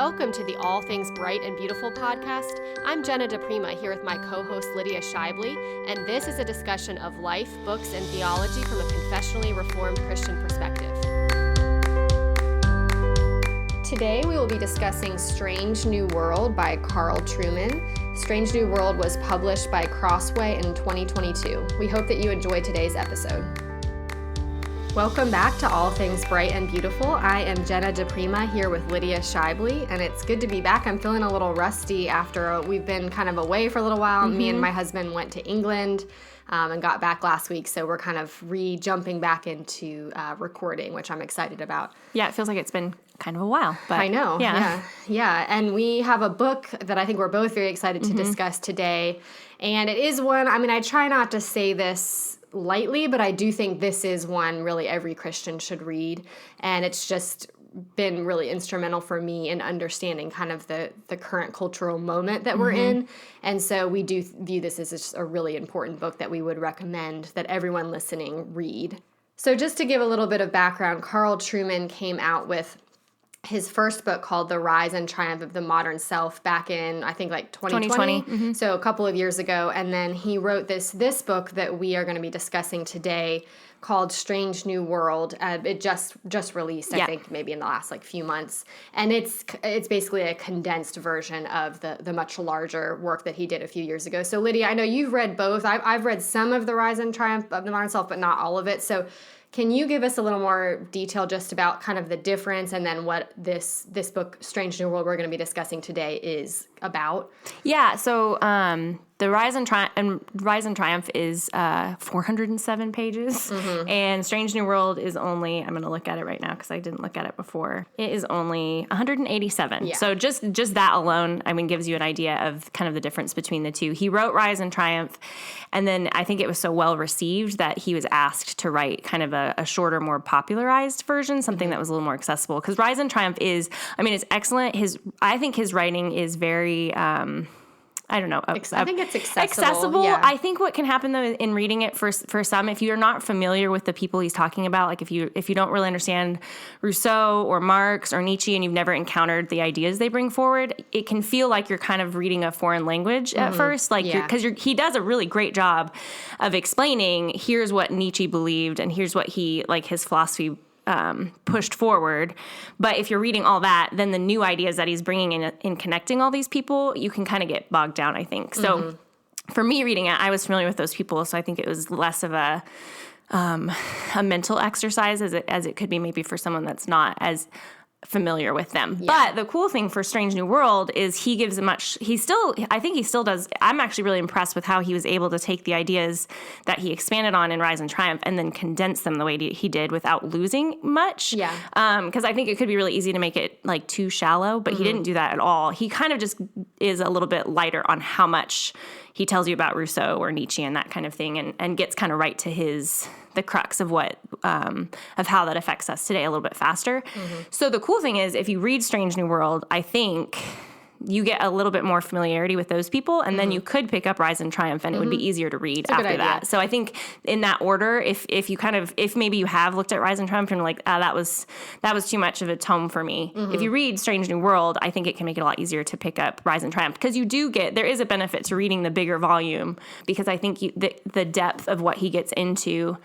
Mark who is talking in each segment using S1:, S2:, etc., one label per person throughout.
S1: Welcome to the All Things Bright and Beautiful podcast. I'm Jenna DePrima here with my co-host Lydia Shively, and this is a discussion of life, books, and theology from a confessionally reformed Christian perspective. Today we will be discussing Strange New World by Carl Trueman. Strange New World was published by Crossway in 2022. We hope that you enjoy today's episode. Welcome back to All Things Bright and Beautiful. I am Jenna DePrima here with Lydia Shively, and it's good to be back. I'm feeling a little rusty after we've been kind of away for a little while. Me and my husband went to England and got back last week, so we're kind of jumping back into recording, which I'm excited about.
S2: Yeah, it feels like it's been kind of a while. But
S1: I know. Yeah. And we have a book that I think we're both very excited to discuss today, and it is one, I try not to say this lightly, but I do think this is one really every Christian should read, and it's just been really instrumental for me in understanding kind of the current cultural moment that we're in, and so we do view this as just a really important book that we would recommend that everyone listening read. So just to give a little bit of background, Carl Trueman came out with his first book called The Rise and Triumph of the Modern Self back in, I think, like 2020. So a couple of years ago. And then he wrote this book that we are going to be discussing today called Strange New World. It just released, I think, maybe in the last few months. And it's basically a condensed version of the much larger work that he did a few years ago. So Lydia, I know you've read both. I've read some of The Rise and Triumph of the Modern Self, but not all of it. So can you give us a little more detail just about kind of the difference and then what this book, Strange New World, we're going to be discussing today is about?
S2: Yeah, so the Rise and Triumph is 407 pages, and Strange New World is only, I'm going to look at it right now because I didn't look at it before, it is only 187. So just that alone, gives you an idea of kind of the difference between the two. He wrote Rise and Triumph, and then I think it was so well received that he was asked to write kind of a shorter, more popularized version, something that was a little more accessible. Because Rise and Triumph is, it's excellent. I think his writing is very, I don't know.
S1: I think it's accessible.
S2: Yeah. I think what can happen though in reading it for some, if you're not familiar with the people he's talking about, like if you don't really understand Rousseau or Marx or Nietzsche and you've never encountered the ideas they bring forward, it can feel like you're kind of reading a foreign language at first, because he does a really great job of explaining here's what Nietzsche believed and here's what his philosophy pushed forward. But if you're reading all that, then the new ideas that he's bringing in connecting all these people, you can kind of get bogged down, I think. So for me reading it, I was familiar with those people, so I think it was less of a mental exercise as it could be maybe for someone that's not as familiar with them. But the cool thing for Strange New World is he gives I think he still does. I'm actually really impressed with how he was able to take the ideas that he expanded on in Rise and Triumph and then condense them the way he did without losing much. Because I think it could be really easy to make it too shallow, but he didn't do that at all. He kind of just is a little bit lighter on how much he tells you about Rousseau or Nietzsche and that kind of thing, and gets kind of right to the crux of what of how that affects us today a little bit faster. So the cool thing is, if you read Strange New World, I think you get a little bit more familiarity with those people, and then you could pick up Rise and Triumph, and it would be easier to read after that. So I think in that order, if maybe you have looked at Rise and Triumph and like, that was too much of a tome for me. If you read Strange New World, I think it can make it a lot easier to pick up Rise and Triumph, because there is a benefit to reading the bigger volume, because I think the depth of what he gets into,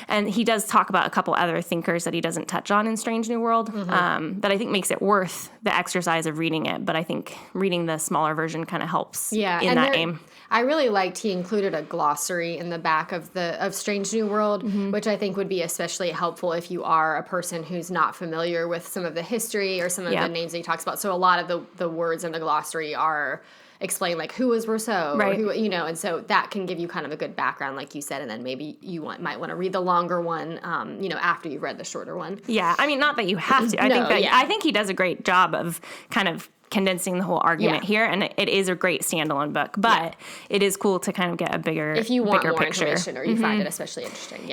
S2: and he does talk about a couple other thinkers that he doesn't touch on in Strange New World, that I think makes it worth the exercise of reading it. But I think reading the smaller version kind of helps in that aim.
S1: I really liked he included a glossary in the back of Strange New World, which I think would be especially helpful if you are a person who's not familiar with some of the history or some of the names that he talks about. So a lot of the words in the glossary are explain who was Rousseau, or who, and so that can give you kind of a good background, like you said, and then maybe you might want to read the longer one, after you've read the shorter one.
S2: Yeah, not that you have to. I think he does a great job of kind of condensing the whole argument here, and it is a great standalone book, but it is cool to kind of get a bigger picture.
S1: If you want more information or you find it especially interesting.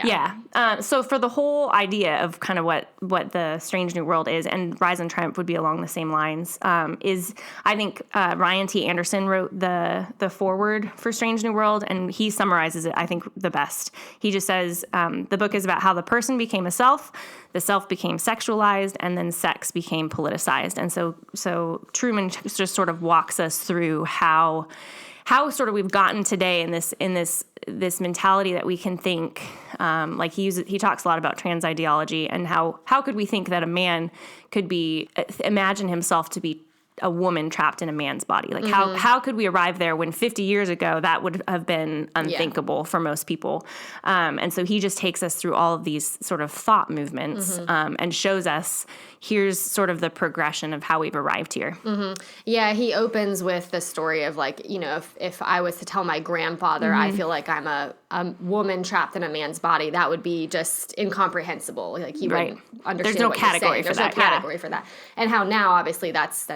S2: So for the whole idea of kind of what the Strange New World is, and Rise and Triumph would be along the same lines, is I think Ryan T. Anderson wrote the foreword for Strange New World, and he summarizes it, I think, the best. He just says, the book is about how the person became a self, the self became sexualized, and then sex became politicized. And so Trueman just sort of walks us through how sort of we've gotten today in this mentality that we can think, like he talks a lot about trans ideology and how could we think that a man could imagine himself to be a woman trapped in a man's body. Like how could we arrive there when 50 years ago that would have been unthinkable for most people. And so he just takes us through all of these sort of thought movements and shows us here's sort of the progression of how we've arrived here.
S1: Yeah, he opens with the story of like, if I was to tell my grandfather I feel like I'm a woman trapped in a man's body, that would be just incomprehensible. Like he wouldn't understand.
S2: There's no
S1: what
S2: category
S1: you're saying.
S2: for that.
S1: There's no category for that. And how now obviously that's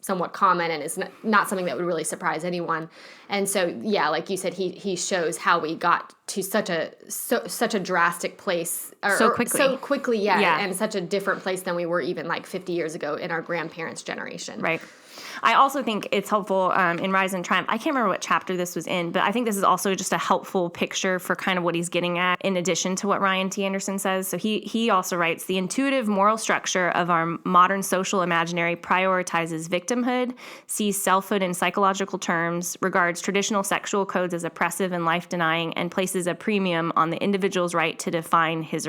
S1: somewhat common and is not something that would really surprise anyone. And so, yeah, like you said, he shows how we got to such a drastic place
S2: so quickly,
S1: and such a different place than we were even like 50 years ago in our grandparents' generation.
S2: Right. I also think it's helpful in Rise and Triumph. I can't remember what chapter this was in, but I think this is also just a helpful picture for kind of what he's getting at in addition to what Ryan T. Anderson says. So he also writes, the intuitive moral structure of our modern social imaginary prioritizes victimhood, sees selfhood in psychological terms, regards traditional sexual codes as oppressive and life-denying, and places a premium on the individual's right to define his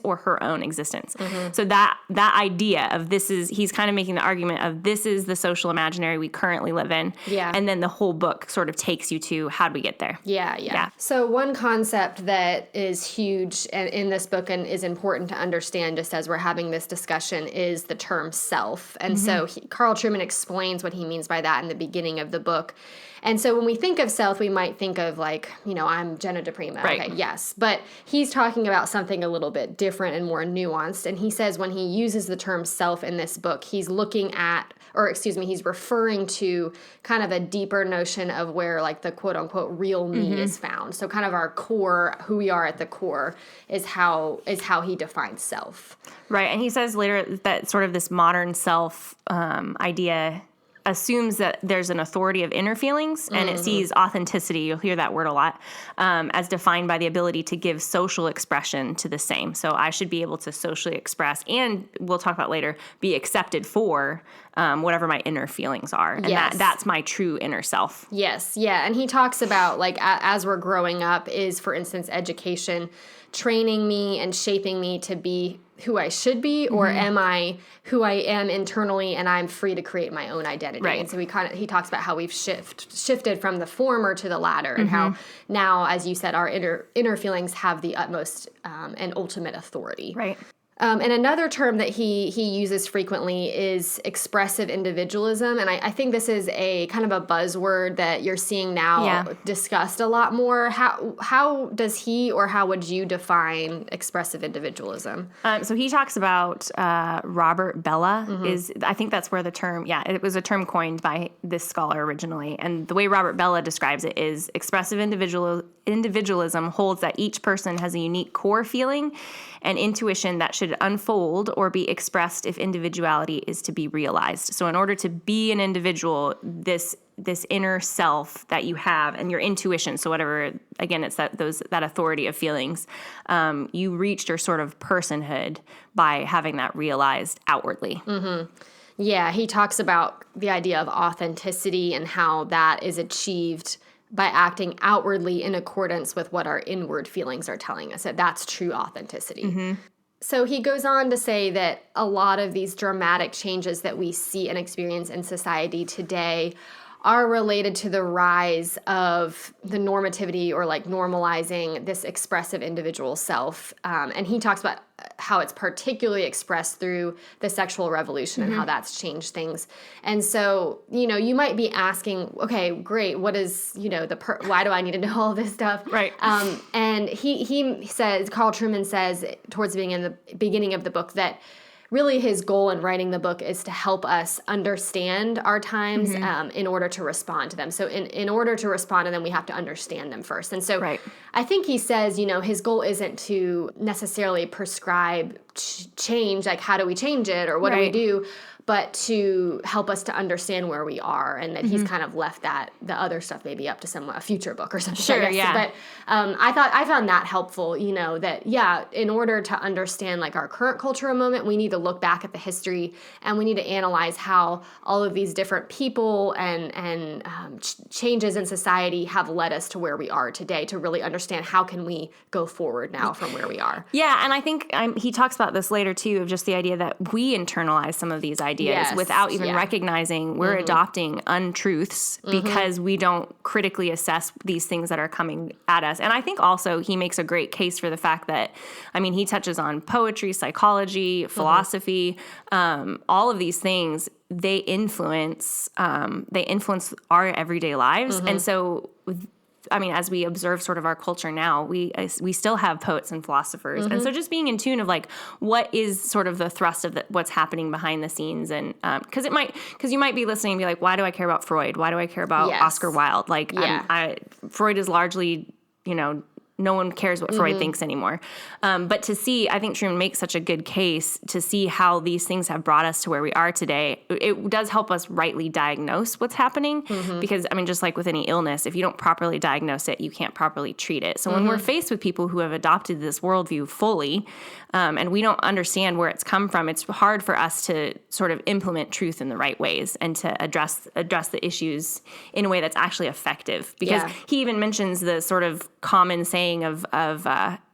S2: or her own existence. So that idea of he's kind of making the argument of this is the social imaginary we currently live in.
S1: Yeah.
S2: And then the whole book sort of takes you to how do we get there?
S1: Yeah. So one concept that is huge in this book and is important to understand just as we're having this discussion is the term self. And so Carl Trueman explains what he means by that in the beginning of the book. And so when we think of self, we might think of like, I'm Jenna DePrima.
S2: Right.
S1: Okay, yes. But he's talking about something a little bit different and more nuanced. And he says when he uses the term self in this book, he's he's referring to kind of a deeper notion of where like the quote unquote real me is found. So kind of our core, who we are at the core is how he defines self.
S2: Right. And he says later that sort of this modern self idea assumes that there's an authority of inner feelings, and it sees authenticity, you'll hear that word a lot, as defined by the ability to give social expression to the same. So I should be able to socially express, and we'll talk about later, be accepted for whatever my inner feelings are. And that's my true inner self.
S1: Yes, yeah. And he talks about, like, as we're growing up, is, for instance, education training me and shaping me to be who I should be, or am I who I am internally and I'm free to create my own identity?
S2: Right.
S1: And so he talks about how we've shifted from the former to the latter, and how now, as you said, our inner feelings have the utmost and ultimate authority.
S2: Right.
S1: And another term that he uses frequently is expressive individualism. And I think this is a kind of a buzzword that you're seeing now discussed a lot more. How does he, or how would you define expressive individualism?
S2: So he talks about Robert Bella. I think that's where the term, it was a term coined by this scholar originally. And the way Robert Bella describes it is expressive individualism holds that each person has a unique core feeling and intuition that should unfold or be expressed if individuality is to be realized. So in order to be an individual, this inner self that you have and your intuition, so whatever, again, it's that authority of feelings, you reached your sort of personhood by having that realized outwardly.
S1: Yeah, he talks about the idea of authenticity and how that is achieved by acting outwardly in accordance with what our inward feelings are telling us. That's true authenticity. So he goes on to say that a lot of these dramatic changes that we see and experience in society today are related to the rise of the normativity, or like normalizing this expressive individual self. And he talks about how it's particularly expressed through the sexual revolution and how that's changed things. And so, you might be asking, okay, great, what is, why do I need to know all this stuff?
S2: Right.
S1: And he says, Carl Trueman says towards the beginning of the book that really his goal in writing the book is to help us understand our times in order to respond to them. So in order to respond to them, we have to understand them first. And so I think he says, his goal isn't to necessarily prescribe change, like how do we change it or what do we do, but to help us to understand where we are, and that he's kind of left the other stuff maybe up to a future book or something.
S2: Sure,
S1: I found that helpful, that, in order to understand like our current cultural moment, we need to look back at the history and we need to analyze how all of these different people and changes in society have led us to where we are today, to really understand how can we go forward now from where we are.
S2: Yeah, and I think he talks about this later too, of just the idea that we internalize some of these ideas without even recognizing we're adopting untruths because we don't critically assess these things that are coming at us. And I think also he makes a great case for the fact that, he touches on poetry, psychology, philosophy, all of these things. They influence our everyday lives, and so. As we observe sort of our culture now, we still have poets and philosophers. And so just being in tune of like, what is sort of the thrust of what's happening behind the scenes. And because you might be listening and be like, why do I care about Freud? Why do I care about Oscar Wilde? Like Freud is largely, no one cares what Freud thinks anymore. But to see, I think Trueman makes such a good case to see how these things have brought us to where we are today. It does help us rightly diagnose what's happening because, just like with any illness, if you don't properly diagnose it, you can't properly treat it. So when we're faced with people who have adopted this worldview fully, and we don't understand where it's come from, it's hard for us to sort of implement truth in the right ways and to address the issues in a way that's actually effective. Because he even mentions the sort of common saying of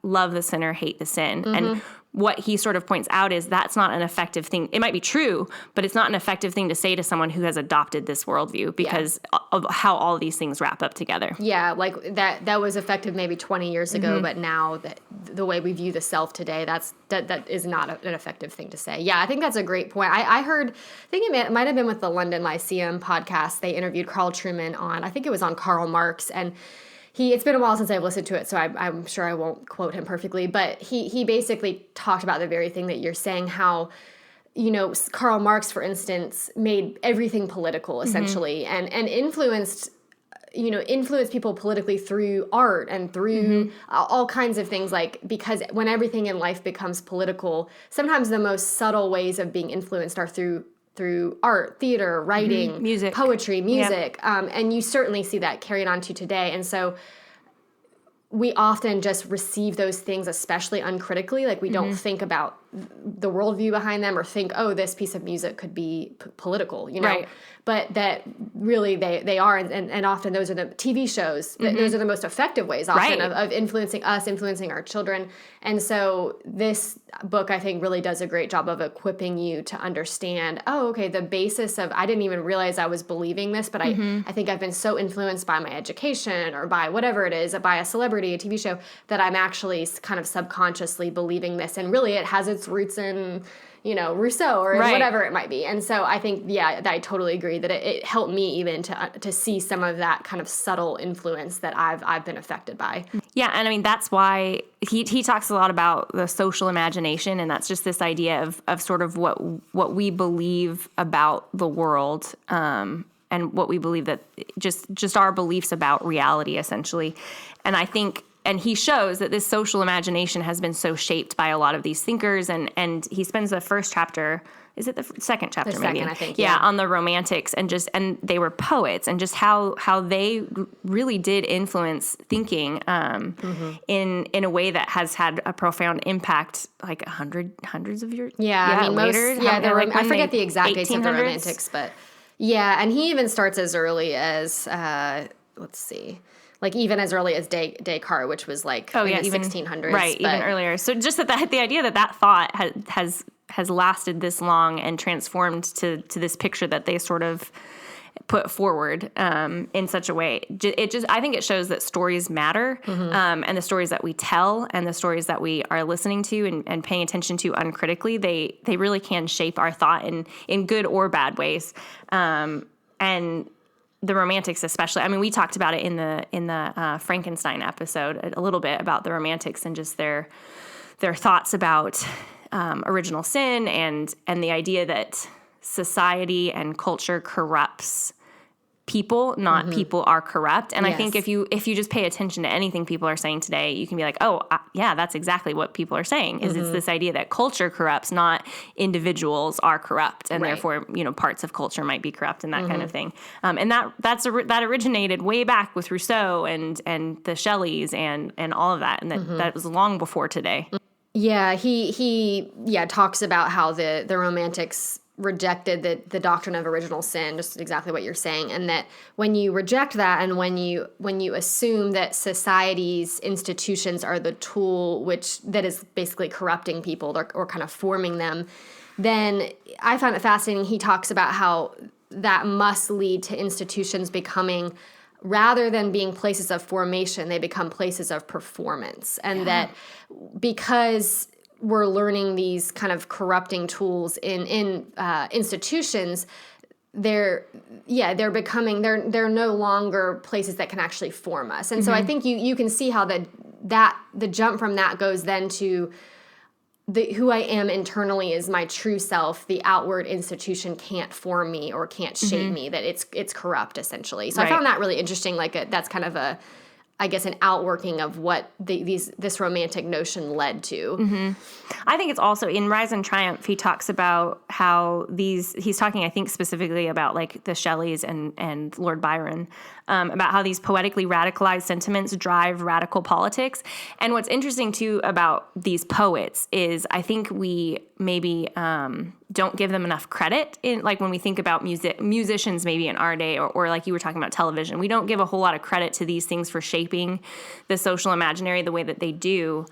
S2: love the sinner, hate the sin. And what he sort of points out is that's not an effective thing. It might be true, but it's not an effective thing to say to someone who has adopted this worldview because of how all these things wrap up together. Yeah,
S1: like that was effective maybe 20 years ago, but now that the way we view the self today, that is not an effective thing to say. Yeah, I think that's a great point. I think it might have been with the London Lyceum podcast. They interviewed Carl Trueman on, I think it was on Karl Marx, and it's been a while since I've listened to it, so I'm sure I won't quote him perfectly, but he basically talked about the very thing that you're saying, how, Karl Marx, for instance, made everything political, essentially, and influenced people politically through art and through all kinds of things, because when everything in life becomes political, sometimes the most subtle ways of being influenced are through art, theater, writing,
S2: music,
S1: poetry, music. And you certainly see that carried on to today. And so we often just receive those things, especially uncritically. Like we don't think about the worldview behind them or think, oh, this piece of music could be political,
S2: Right.
S1: But that really they are. And often those are the TV shows. Those are the most effective ways often of influencing us, influencing our children. And so this book, I think, really does a great job of equipping you to understand, oh, okay, the basis of, I didn't even realize I was believing this, but I think I've been so influenced by my education or by whatever it is, by a celebrity, a TV show, that I'm actually kind of subconsciously believing this. And really it has its roots in, Rousseau or whatever it might be. And so I think, I totally agree that it helped me even to see some of that kind of subtle influence that I've been affected by.
S2: Yeah, and that's why he talks a lot about the social imagination, and that's just this idea of sort of what we believe about the world, and what we believe that just our beliefs about reality, essentially. And I think, and he shows that this social imagination has been so shaped by a lot of these thinkers, and he spends the first chapter, is it the second chapter maybe?
S1: Second, I think,
S2: on the Romantics, and they were poets, and just how they really did influence thinking in a way that has had a profound impact, like hundreds of years later.
S1: I forget the exact dates of the Romantics, but and he even starts as early as let's see. Like even as early as Descartes, which was like in the 1600s.
S2: Right, even earlier. So just the idea that thought has lasted this long and transformed to this picture that they sort of put forward in such a way. I think it shows that stories matter, and the stories that we tell and the stories that we are listening to and paying attention to uncritically, they really can shape our thought in good or bad ways. And the Romantics especially. We talked about it in the Frankenstein episode a little bit about the Romantics and just their thoughts about original sin and the idea that society and culture corrupts people, not people are corrupt. And I think
S1: Yes.
S2: if you just pay attention to anything people are saying today, you can be like, oh, yeah, that's exactly what people are saying. Is it's this idea that culture corrupts, not individuals are corrupt, and
S1: Right.
S2: therefore parts of culture might be corrupt and that kind of thing. And that originated way back with Rousseau and the Shelleys and all of that, and that was long before today.
S1: Yeah, he talks about how the Romantics rejected the doctrine of original sin, just exactly what you're saying, and that when you reject that and when you assume that society's institutions are the tool that is basically corrupting people or kind of forming them, then I find it fascinating. He talks about how that must lead to institutions becoming, rather than being places of formation, they become places of performance. And that because we're learning these kind of corrupting tools in institutions, they're no longer places that can actually form us. And so I think you can see how the jump from that goes then to who I am internally is my true self. The outward institution can't form me or can't shape me, that it's corrupt essentially. So I found that really interesting. That's kind of an outworking of what this romantic notion led to.
S2: I think it's also in Rise and Triumph, he talks about how he's talking, I think, specifically about like the Shelleys and Lord Byron, about how these poetically radicalized sentiments drive radical politics. And what's interesting too about these poets is I think we maybe don't give them enough credit in, like, when we think about musicians maybe in our day, or like you were talking about television. We don't give a whole lot of credit to these things for shaping the social imaginary the way that they do.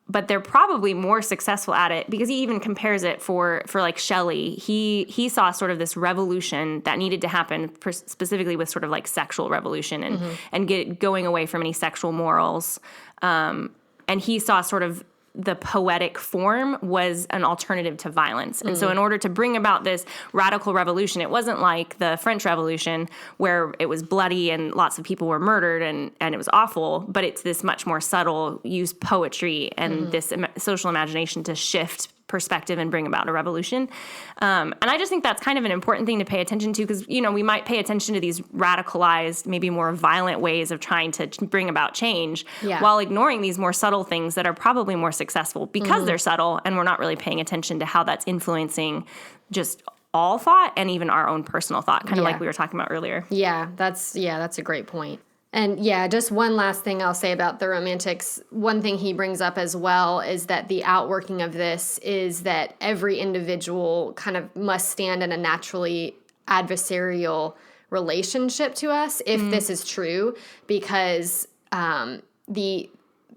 S2: But they're probably more successful at it, because he even compares it for like Shelley. He saw sort of this revolution that needed to happen, specifically with sort of like sexual revolution and going away from any sexual morals. And he saw sort of the poetic form was an alternative to violence. And so in order to bring about this radical revolution, it wasn't like the French Revolution where it was bloody and lots of people were murdered and it was awful, but it's this much more subtle, use poetry and this social imagination to shift perspective and bring about a revolution. And I just think that's kind of an important thing to pay attention to, because, we might pay attention to these radicalized, maybe more violent ways of trying to bring about change while ignoring these more subtle things that are probably more successful because they're subtle, and we're not really paying attention to how that's influencing just all thought and even our own personal thought, kind of like we were talking about earlier.
S1: Yeah, that's a great point. And just one last thing I'll say about the Romantics. One thing he brings up as well is that the outworking of this is that every individual kind of must stand in a naturally adversarial relationship to us if this is true, because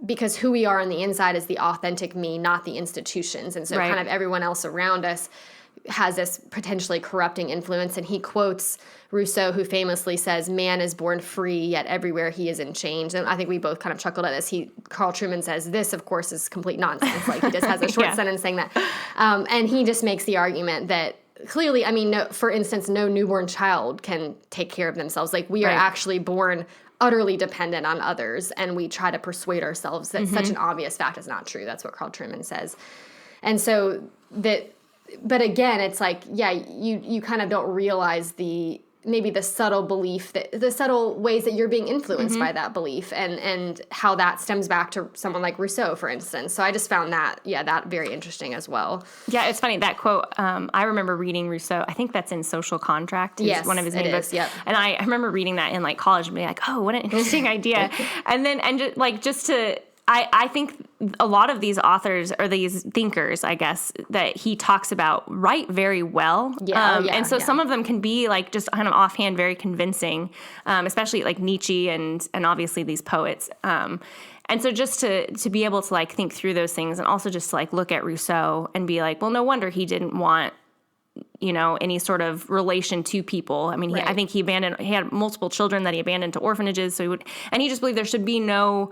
S1: because who we are on the inside is the authentic me, not the institutions. And so kind of everyone else around us has this potentially corrupting influence. And he quotes Rousseau, who famously says, "Man is born free, yet everywhere he is in chains." And I think we both kind of chuckled at this. Carl Trueman says, "This, of course, is complete nonsense." Like, he just has a short sentence saying that. And he just makes the argument that clearly, for instance, no newborn child can take care of themselves. Like, we are actually born utterly dependent on others, and we try to persuade ourselves that such an obvious fact is not true. That's what Carl Trueman says. And so but again, it's like, you kind of don't realize the subtle belief, the subtle ways that you're being influenced by that belief, and how that stems back to someone like Rousseau, for instance. So I just found that very interesting as well.
S2: Yeah, it's funny, that quote, I remember reading Rousseau. I think that's in Social Contract. Yes, one of his main books. Yep. And I remember reading that in like college and being like, oh, what an interesting idea. I think a lot of these authors, or these thinkers, I guess, that he talks about write very well. And so some of them can be like just kind of offhand, very convincing, especially like Nietzsche and obviously these poets. And so just to be able to like think through those things, and also just to like look at Rousseau and be like, well, no wonder he didn't want any sort of relation to people. I mean, I think he had multiple children that he abandoned to orphanages. So he just believed there should be no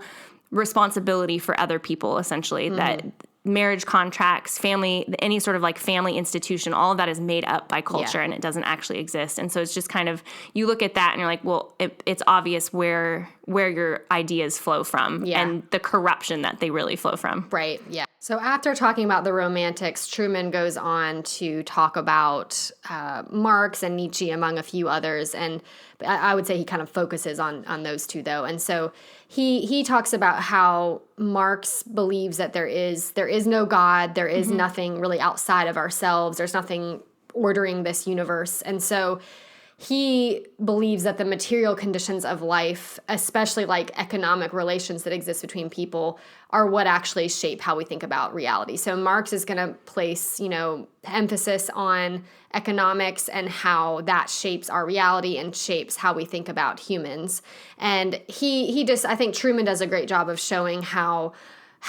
S2: responsibility for other people, essentially, that marriage contracts, family, any sort of like family institution, all of that is made up by culture and it doesn't actually exist. And so it's just kind of, you look at that and you're like, well, it's obvious where your ideas flow from and the corruption that they really flow from.
S1: Right, yeah. So after talking about the Romantics, Trueman goes on to talk about Marx and Nietzsche, among a few others. And I would say he kind of focuses on those two, though. And so he talks about how Marx believes that there is no God, there is nothing really outside of ourselves, there's nothing ordering this universe. And so he believes that the material conditions of life, especially like economic relations that exist between people, are what actually shape how we think about reality. So Marx is going to place, emphasis on economics and how that shapes our reality and shapes how we think about humans. And I think Trueman does a great job of showing how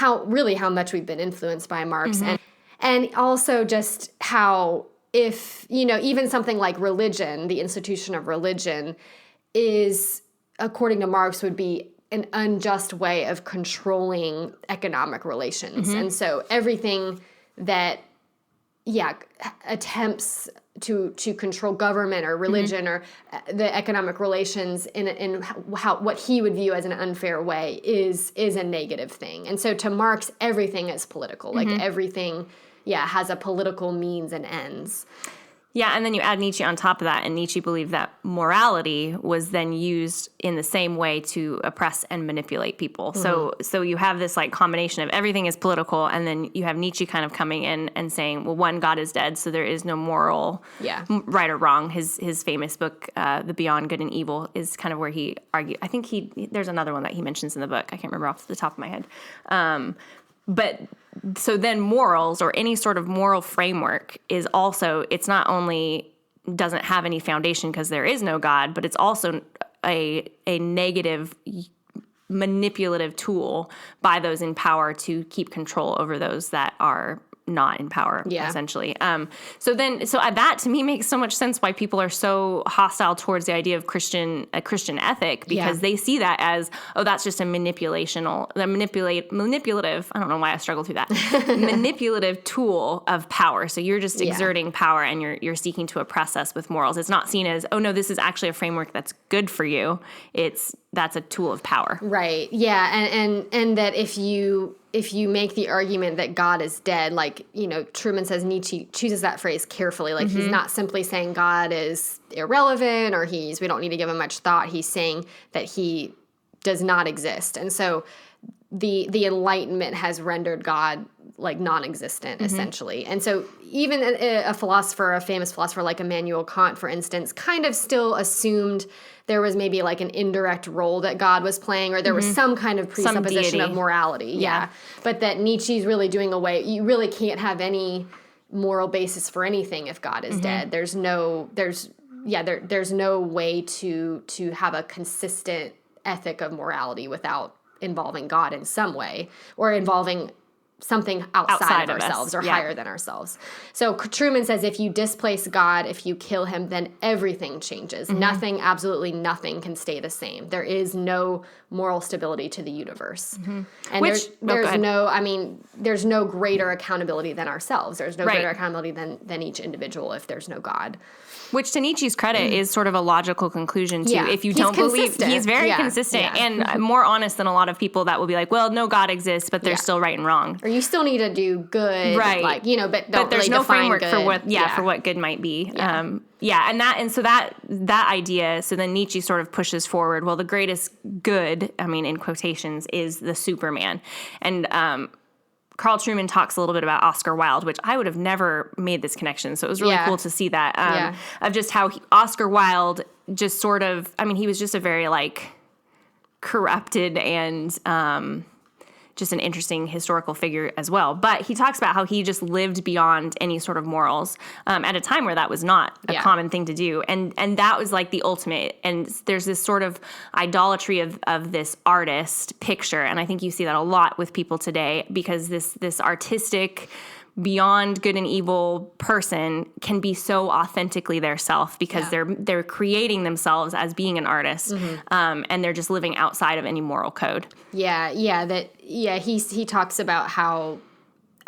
S1: much we've been influenced by Marx, and also just how, if, even something like religion, the institution of religion, is, according to Marx, would be an unjust way of controlling economic relations. And so everything that, attempts to control government or religion or the economic relations in what he would view as an unfair way is a negative thing. And so to Marx, everything is political. Like everything has a political means and ends.
S2: Yeah, and then you add Nietzsche on top of that, and Nietzsche believed that morality was then used in the same way to oppress and manipulate people. So you have this like combination of everything is political, and then you have Nietzsche kind of coming in and saying, well, one, God is dead, so there is no moral right or wrong. His famous book, The Beyond Good and Evil, is kind of where he argued. I think there's another one that he mentions in the book. I can't remember off the top of my head. But so then morals, or any sort of moral framework, is also, it's not only doesn't have any foundation because there is no God, but it's also a negative manipulative tool by those in power to keep control over those that are not in power, essentially. So that to me makes so much sense why people are so hostile towards the idea of Christian ethic, because they see that as, that's just a manipulative, I don't know why I struggle through that, manipulative tool of power. So you're just exerting power and you're seeking to oppress us with morals. It's not seen as, oh no, this is actually a framework that's good for you. That's a tool of power.
S1: Right. Yeah. And that if you make the argument that God is dead, like, Trueman says Nietzsche chooses that phrase carefully. Like he's not simply saying God is irrelevant or we don't need to give him much thought. He's saying that he does not exist. And so the Enlightenment has rendered God like non-existent, essentially. And so even a famous philosopher like Immanuel Kant, for instance, kind of still assumed there was maybe like an indirect role that God was playing, or there was some kind of presupposition of morality. Yeah. But that Nietzsche's really doing away, you really can't have any moral basis for anything if God is dead. There's no way to have a consistent ethic of morality without involving God in some way, or involving something outside of ourselves or higher than ourselves. So Trueman says if you displace God, if you kill him, then everything changes. Nothing, absolutely nothing can stay the same. There is no moral stability to the universe. And there's no greater accountability than ourselves. There's no greater accountability than each individual if there's no God.
S2: Which, to Nietzsche's credit, is sort of a logical conclusion, too. If you don't believe, he's very consistent and more honest than a lot of people that will be like, well, no God exists, but there's still right and wrong.
S1: Or you still need to do good, but don't
S2: but there's
S1: really
S2: no
S1: define
S2: framework
S1: good.
S2: for what good might be. And so that idea, so then Nietzsche sort of pushes forward, well, the greatest good, I mean, in quotations, is the Superman. And Carl Trueman talks a little bit about Oscar Wilde, which I would have never made this connection. So it was really cool to see that, of just how Oscar Wilde just sort of, I mean, he was just a very like corrupted and just an interesting historical figure as well. But he talks about how he just lived beyond any sort of morals at a time where that was not a common thing to do. And that was like the ultimate. And there's this sort of idolatry of this artist picture. And I think you see that a lot with people today, because this artistic, beyond good and evil person can be so authentically their self, because they're creating themselves as being an artist, and they're just living outside of any moral code.
S1: He talks about how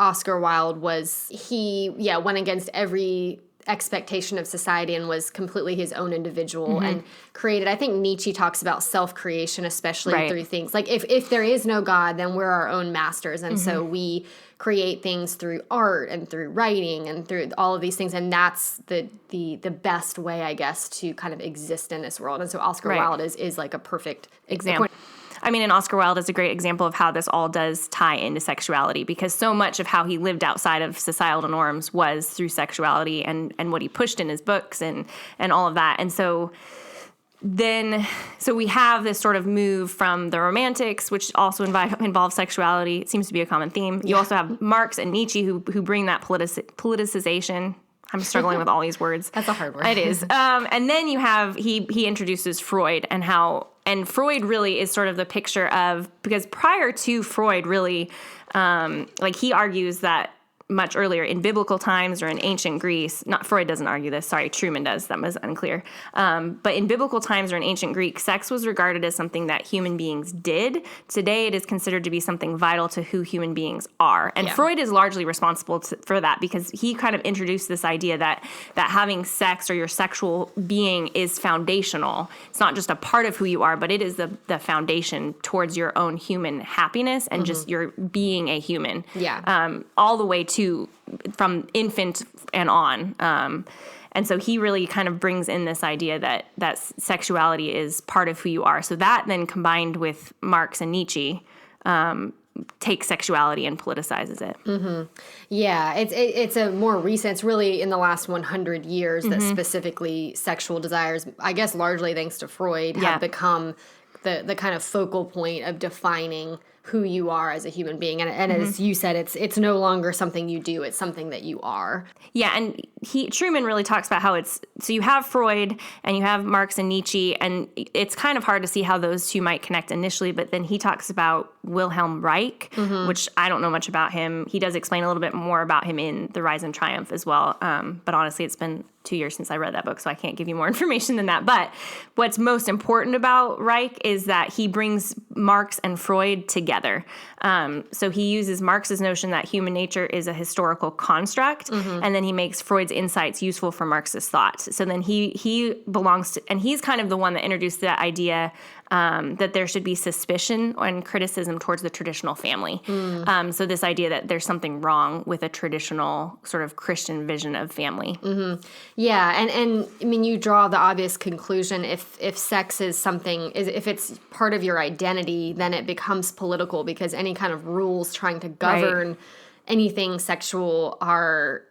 S1: Oscar Wilde went against every expectation of society and was completely his own individual and created. I think Nietzsche talks about self-creation, especially through things like if there is no God, then we're our own masters. And so we create things through art and through writing and through all of these things. And that's the best way, I guess, to kind of exist in this world. And so Oscar Wilde is like a perfect example.
S2: I mean, and Oscar Wilde is a great example of how this all does tie into sexuality, because so much of how he lived outside of societal norms was through sexuality and what he pushed in his books and all of that. And so we have this sort of move from the Romantics, which also involves sexuality. It seems to be a common theme. You also have Marx and Nietzsche who bring that politicization. I'm struggling with all these words.
S1: That's a hard word.
S2: It is. And then you have, he introduces Freud and Freud really is sort of the picture of, because prior to Freud really, he argues that much earlier in biblical times or in ancient Greece, not Freud doesn't argue this, sorry, Trueman does, that was unclear. But in biblical times or in ancient Greek, sex was regarded as something that human beings did. Today it is considered to be something vital to who human beings are. And Freud is largely responsible for that, because he kind of introduced this idea that having sex or your sexual being is foundational. It's not just a part of who you are, but it is the foundation towards your own human happiness and just your being a human.
S1: Yeah.
S2: All the way to from infant and on. And so he really kind of brings in this idea that sexuality is part of who you are. So that then combined with Marx and Nietzsche takes sexuality and politicizes it.
S1: Mm-hmm. Yeah, it's a more recent, it's really in the last 100 years that specifically sexual desires, I guess largely thanks to Freud, have become the kind of focal point of defining who you are as a human being. And as you said, it's no longer something you do, it's something that you are.
S2: Yeah, and Trueman really talks about how so you have Freud and you have Marx and Nietzsche, and it's kind of hard to see how those two might connect initially, but then he talks about Wilhelm Reich, which I don't know much about him. He does explain a little bit more about him in The Rise and Triumph as well, but honestly, it's been 2 years since I read that book, so I can't give you more information than that. But what's most important about Reich is that he brings Marx and Freud together. So he uses Marx's notion that human nature is a historical construct, and then he makes Freud's insights useful for Marx's thought. So then he belongs to, and he's kind of the one that introduced that idea that there should be suspicion and criticism towards the traditional family. So this idea that there's something wrong with a traditional sort of Christian vision of family.
S1: Yeah, and I mean, you draw the obvious conclusion, if sex is something, if it's part of your identity, then it becomes political, because any kind of rules trying to govern anything sexual are,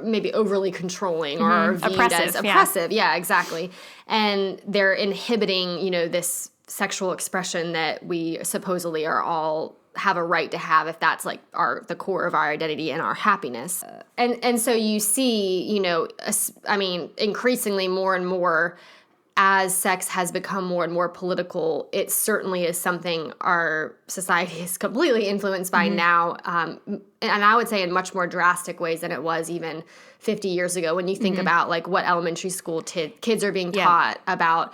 S1: maybe overly controlling or viewed
S2: oppressive,
S1: as oppressive. Yeah, exactly. And they're inhibiting, this sexual expression that we supposedly are all have a right to have, if that's like the core of our identity and our happiness. And so you see, increasingly more and more as sex has become more and more political, it certainly is something our society is completely influenced by now. And I would say in much more drastic ways than it was even 50 years ago. When you think about like what elementary school kids are being taught about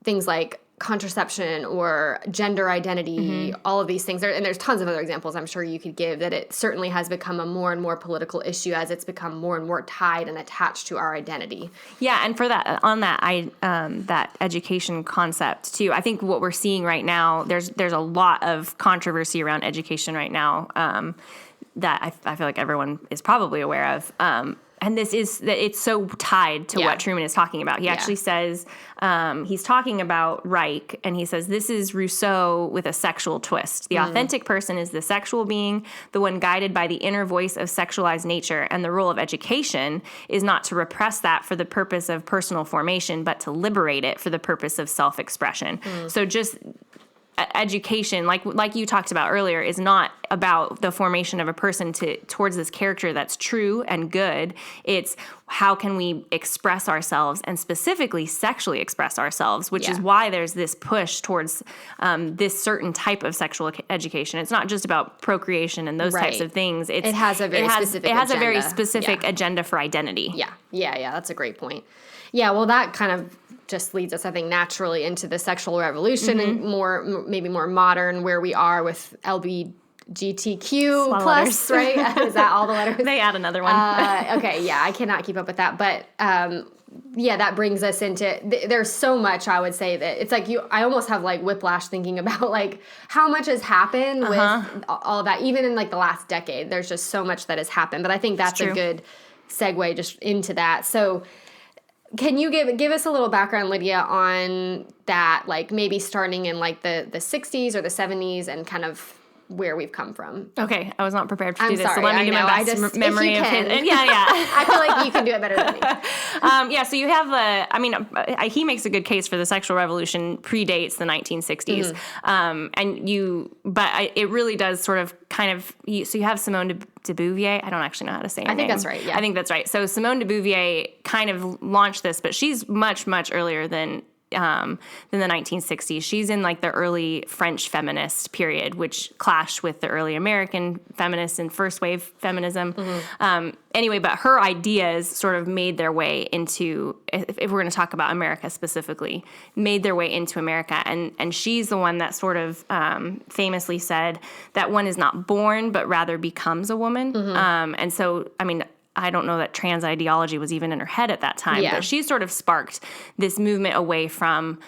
S1: things like contraception or gender identity, all of these things. And there's tons of other examples I'm sure you could give, that it certainly has become a more and more political issue as it's become more and more tied and attached to our identity.
S2: Yeah, and for that, on that, that education concept too, I think what we're seeing right now, there's a lot of controversy around education right now that I feel like everyone is probably aware of. And it's so tied to what Trueman is talking about. He actually says, he's talking about Reich, and he says, this is Rousseau with a sexual twist. The authentic person is the sexual being, the one guided by the inner voice of sexualized nature, and the role of education is not to repress that for the purpose of personal formation, but to liberate it for the purpose of self-expression. So just education, like you talked about earlier, is not about the formation of a person towards this character that's true and good. It's how can we express ourselves, and specifically sexually express ourselves, which is why there's this push towards this certain type of sexual education. It's not just about procreation and those types of things. It has a very specific agenda for identity.
S1: Yeah, that's a great point. Yeah, well, that kind of just leads us, I think, naturally into the sexual revolution and maybe more modern, where we are with LGBTQ
S2: lot of
S1: plus,
S2: letters.
S1: right? Is that all the letters?
S2: They add another one.
S1: Okay, yeah, I cannot keep up with that. But yeah, that brings us into, there's so much, I would say, that it's like I almost have like whiplash thinking about like how much has happened with all of that. Even in like the last decade, there's just so much that has happened. But I think that's a good segue just into that. So can you give us a little background, Lydia, on that, like maybe starting in like the 60s or the 70s and kind of where we've come from?
S2: Okay, I was not prepared to do
S1: I'm
S2: this,
S1: sorry,
S2: so let me do my best memory of his. Yeah.
S1: I feel like you can do it better than me.
S2: So you have he makes a good case for the sexual revolution predates the 1960s. It really does sort of so you have Simone de Beauvoir. I don't actually know how to say her name.
S1: I think that's right, yeah.
S2: I think that's right. So Simone de Beauvoir kind of launched this, but she's much, much earlier than the 1960s. She's in like the early French feminist period, which clashed with the early American feminists and first wave feminism. Anyway, but her ideas sort of made their way into, if we're going to talk about America specifically, made their way into America. And she's the one that sort of famously said that one is not born, but rather becomes a woman. And so, I don't know that trans ideology was even in her head at that time, but she sort of sparked this movement away from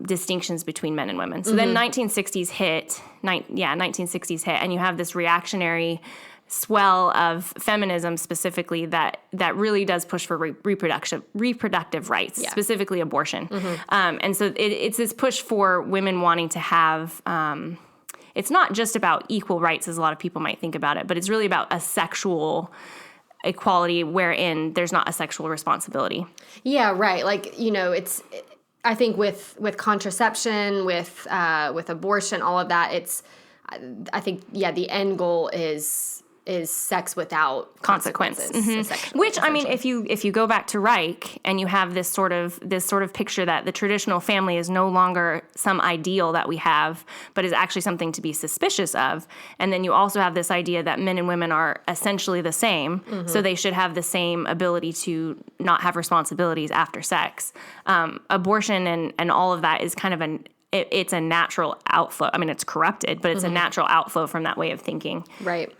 S2: distinctions between men and women. So then 1960s hit, and you have this reactionary swell of feminism specifically that really does push for reproductive rights, specifically abortion. And so it's this push for women wanting to have... it's not just about equal rights as a lot of people might think about it, but it's really about a sexual equality wherein there's not a sexual responsibility. Yeah,
S1: right. Like, it's, I think with contraception, with abortion, all of that, I think, the end goal is sex without consequences.
S2: Which, if you go back to Reich and you have this sort of picture that the traditional family is no longer some ideal that we have, but is actually something to be suspicious of. And then you also have this idea that men and women are essentially the same, so they should have the same ability to not have responsibilities after sex. Abortion and all of that is kind of it's a natural outflow. It's corrupted, but it's a natural outflow from that way of thinking.
S1: Right.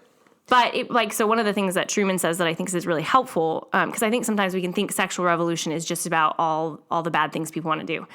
S2: But so one of the things that Trueman says that I think is really helpful, because I think sometimes we can think sexual revolution is just about all the bad things people want to do.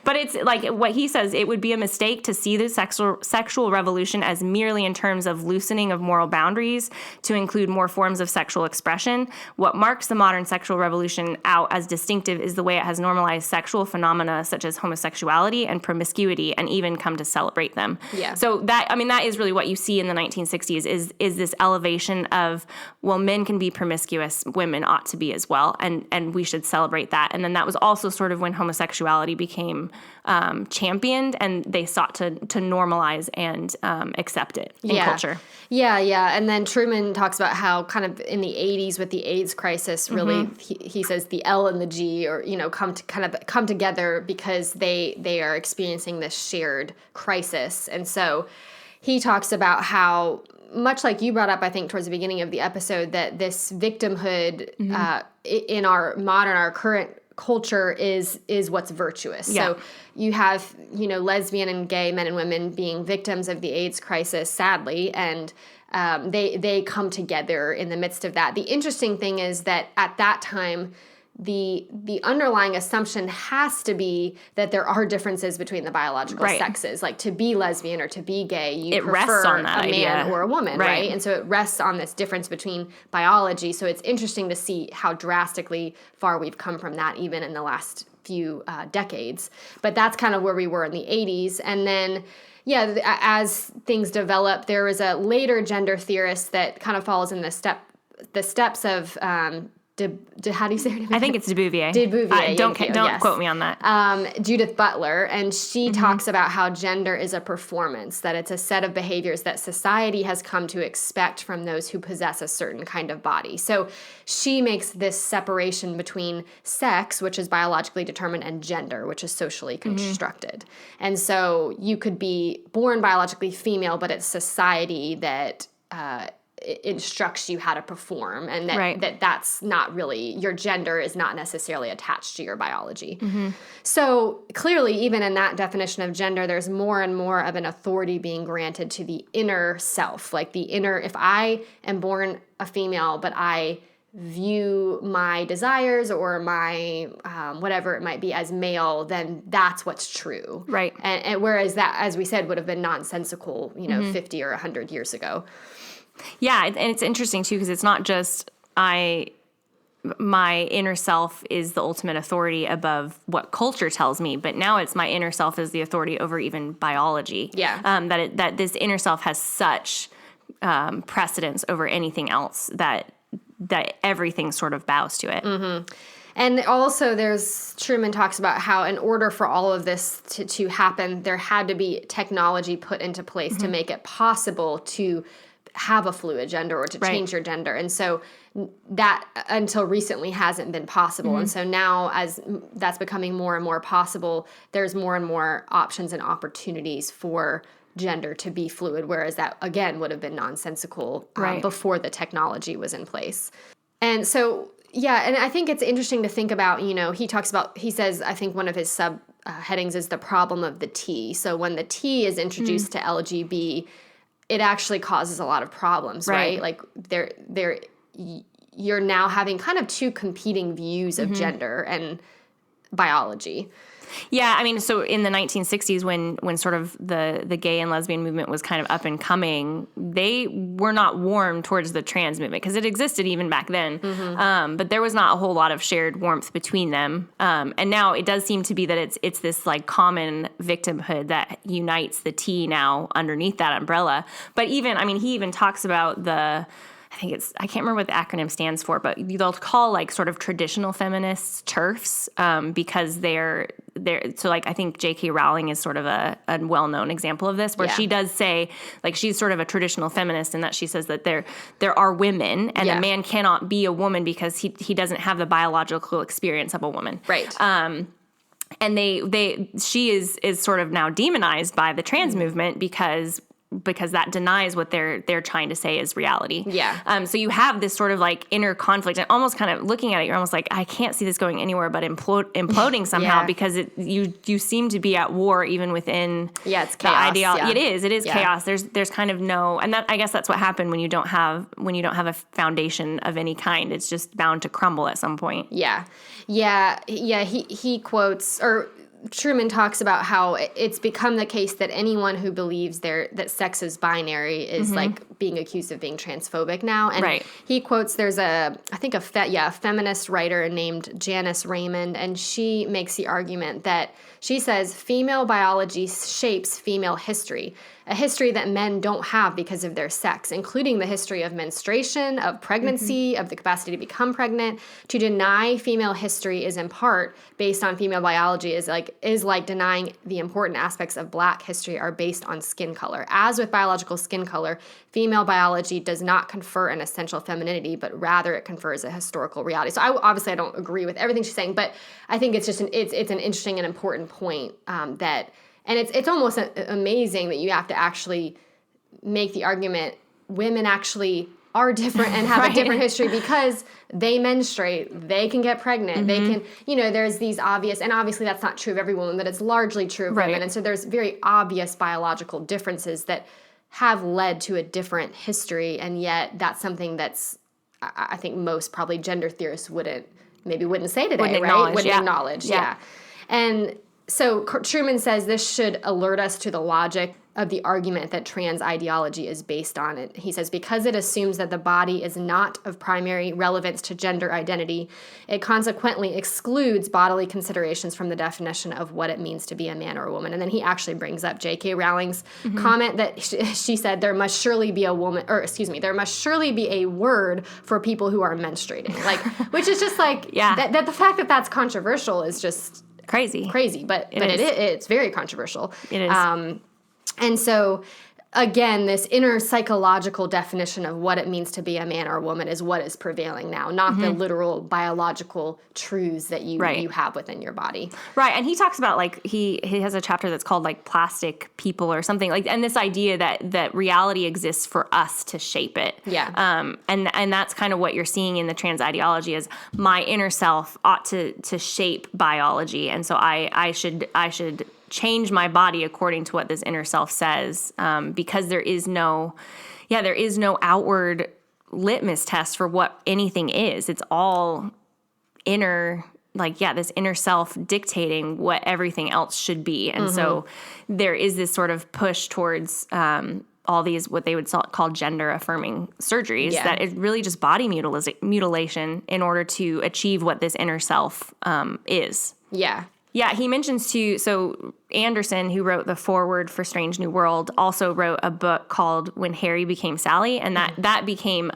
S2: But it's like what he says, it would be a mistake to see the sexual revolution as merely in terms of loosening of moral boundaries to include more forms of sexual expression. What marks the modern sexual revolution out as distinctive is the way it has normalized sexual phenomena such as homosexuality and promiscuity and even come to celebrate them.
S1: Yeah.
S2: So that is really what you see in the 1960s is this elevation of, well, men can be promiscuous, women ought to be as well, and we should celebrate that. And then that was also sort of when homosexuality became championed, and they sought to normalize and accept it in culture.
S1: Yeah. And then Trueman talks about how kind of in the 80s with the AIDS crisis, really, he says the L and the G come together because they are experiencing this shared crisis. And so he talks about how, much like you brought up, I think, towards the beginning of the episode, that this victimhood in our current culture is what's virtuous.
S2: Yeah.
S1: So you have, lesbian and gay men and women being victims of the AIDS crisis, sadly, and they come together in the midst of that. The interesting thing is that at that time, the underlying assumption has to be that there are differences between the biological sexes. Like, to be lesbian or to be gay, you prefer a man or a woman, right? And so it rests on this difference between biology. So it's interesting to see how drastically far we've come from that, even in the last few decades. But that's kind of where we were in the 80s. And then, as things develop, there was a later gender theorist that kind of follows in the steps of how do you say her name?
S2: I think it's de Beauvoir.
S1: De Beauvoir.
S2: Don't quote me on that.
S1: Judith Butler, and she talks about how gender is a performance, that it's a set of behaviors that society has come to expect from those who possess a certain kind of body. So she makes this separation between sex, which is biologically determined, and gender, which is socially constructed. And so you could be born biologically female, but it's society that instructs you how to perform, and
S2: Right.
S1: that's not really, your gender is not necessarily attached to your biology. So clearly, even in that definition of gender, there's more and more of an authority being granted to the inner self, like the inner, if I am born a female, but I view my desires or my whatever it might be as male, then that's what's true.
S2: Right.
S1: And whereas that, as we said, would have been nonsensical, 50 or 100 years ago.
S2: Yeah, and it's interesting too, because it's not just my inner self is the ultimate authority above what culture tells me, but now it's my inner self is the authority over even biology.
S1: Yeah.
S2: That this inner self has such precedence over anything else that everything sort of bows to it.
S1: And also Truman talks about how in order for all of this to happen, there had to be technology put into place to make it possible to have a fluid gender or to change your gender. And so that until recently hasn't been possible. And so now, as that's becoming more and more possible, there's more and more options and opportunities for gender to be fluid, whereas that, again, would have been nonsensical before the technology was in place. And so, yeah, and I think it's interesting to think about, he says, I think one of his headings is the problem of the T. So when the T is introduced to LGB, it actually causes a lot of problems, right? Like you're now having kind of two competing views of gender and biology.
S2: Yeah, I mean, so in the 1960s, when sort of the gay and lesbian movement was kind of up and coming, they were not warm towards the trans movement because it existed even back then. But there was not a whole lot of shared warmth between them. And now it does seem to be that it's this like common victimhood that unites the T now underneath that umbrella. But even, I mean, he even talks about I can't remember what the acronym stands for, but they'll call like sort of traditional feminists TERFs because they're so like I think J.K. Rowling is sort of a well-known example of this, where she does say like she's sort of a traditional feminist in that she says that there are women and a man cannot be a woman because he doesn't have the biological experience of a woman.
S1: Right.
S2: And she is sort of now demonized by the trans movement because that denies what they're trying to say is reality.
S1: Yeah.
S2: So you have this sort of like inner conflict, and almost kind of looking at it, you're almost like, I can't see this going anywhere but imploding somehow because you seem to be at war even within
S1: it's chaos.
S2: The ideology. It is chaos. There's kind of no, and that I guess that's what happened when you don't have a foundation of any kind. It's just bound to crumble at some point.
S1: Yeah. He quotes, or Truman talks about how it's become the case that anyone who believes that sex is binary is like being accused of being transphobic now. And he quotes, there's a feminist writer named Janice Raymond, and she makes the argument that she says female biology shapes female history, a history that men don't have because of their sex, including the history of menstruation, of pregnancy, of the capacity to become pregnant. To deny female history is in part based on female biology is like denying the important aspects of Black history are based on skin color. As with biological skin color, female biology does not confer an essential femininity, but rather it confers a historical reality. So I don't agree with everything she's saying, but I think it's just it's an interesting and important point that. And it's almost amazing that you have to actually make the argument women actually are different and have a different history because they menstruate, they can get pregnant, they can, there's these obvious, and obviously that's not true of every woman, but it's largely true of women. And so there's very obvious biological differences that have led to a different history, and yet that's something that's, I think most probably gender theorists wouldn't say today, Wouldn't acknowledge, yeah. And so Truman says this should alert us to the logic of the argument that trans ideology is based on it. He says, because it assumes that the body is not of primary relevance to gender identity, it consequently excludes bodily considerations from the definition of what it means to be a man or a woman. And then he actually brings up J.K. Rowling's comment that she said there must surely be a word for people who are menstruating. Like, which is just like, that the fact that that's controversial is just crazy, but it's very controversial.
S2: It is.
S1: And so again, this inner psychological definition of what it means to be a man or a woman is what is prevailing now, not the literal biological truths that you have within your body.
S2: Right. And he talks about, like, he has a chapter that's called, like, plastic people or something, like, and this idea that reality exists for us to shape it.
S1: Yeah.
S2: And that's kind of what you're seeing in the trans ideology is my inner self ought to shape biology. And so I should change my body according to what this inner self says, because there is no outward litmus test for what anything is. It's all inner, this inner self dictating what everything else should be. And so there is this sort of push towards all these, what they would call gender affirming surgeries, that is really just body mutilation in order to achieve what this inner self is.
S1: Yeah.
S2: Yeah, he mentions too, so Anderson, who wrote the foreword for Strange New World, also wrote a book called When Harry Became Sally, and that became